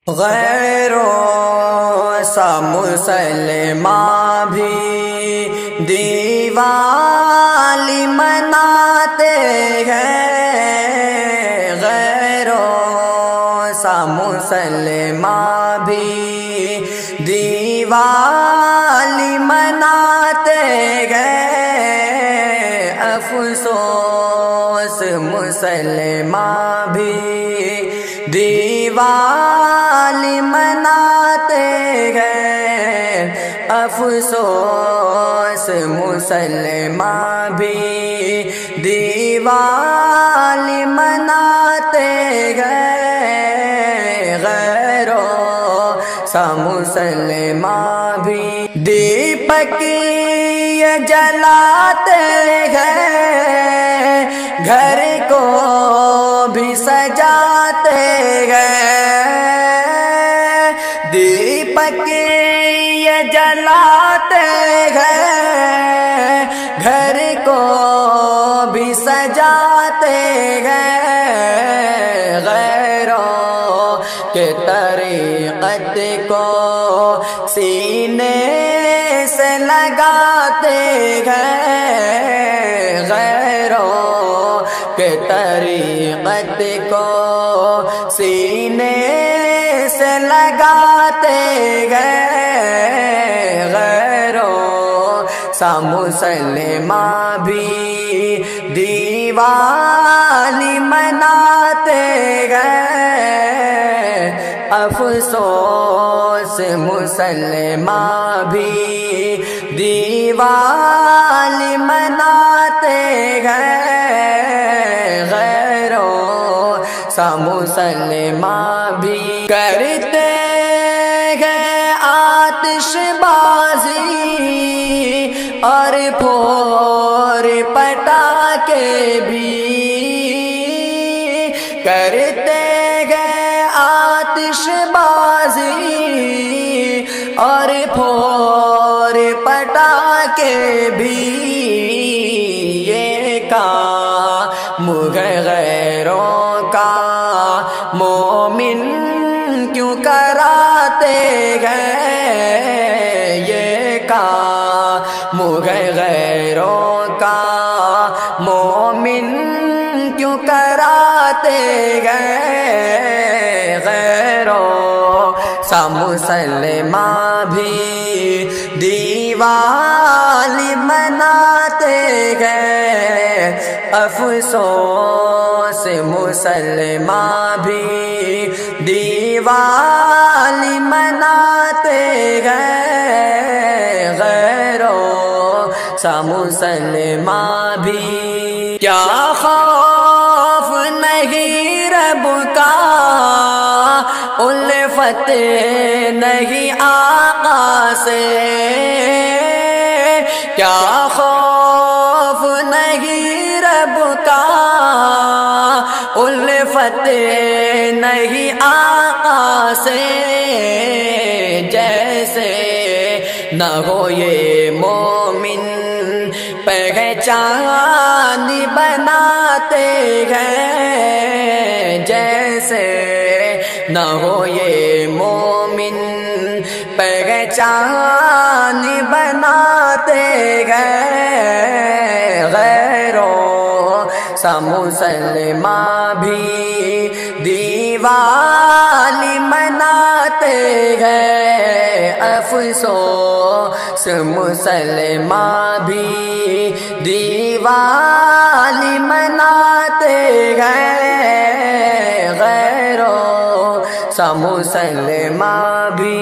غیروں سا مسلمان بھی دیوالی مناتے ہیں، غیروں سا مسلمان بھی دیوالی مناتے ہیں، افسوس مسلمان بھی دیوالی مناتے ہیں، افسوس مسلمان بھی دیوالی مناتے ہیں، غیروں سا مسلمان بھی دیپک جلاتے ہیں، گھر کو بھی سجاتے ہیں، دیپک یہ جلاتے ہیں، گھر کو بھی سجاتے ہیں، غیروں کے طریقت کو سینے سے لگاتے ہیں، غیروں کے طریقت کو سینے سے لگاتے ہیں، غیروں سا مسلمان بھی دیوالی مناتے ہیں، افسوس مسلمان بھی دیوالی مناتے ہیں، غیروں سا مسلمان بھی کرتے ہیں آتش بازی اور پھور پٹاخے بھی، کرتے ہیں آتش بازی اور پھور پٹاخے بھی، یہ کام غیروں کا مومن کیوں کراتے ہیں، یہ کام غیروں کا مومن کیوں کراتے ہیں، غیروں سا مسلمان بھی دیوالی مناتے ہیں، افسوس مسلمان بھی دیوالی مناتے ہیں، غیروں سا مسلمان بھی کیا خوف نہیں رب کا، الفت نہیں آقا سے، کیا خوف نہیں رب کا، الفت نہیں آقا سے، جیسے نہ ہو یہ مومن پہچان بناتے ہیں، جیسے نہ ہو یہ مومن پہچان بناتے ہیں، غیروں سا مسلمان بھی دیوالی مناتے ہیں، افسوس مسلمان بھی دیوالی مناتے ہیں، غیروں سا مسلمان بھی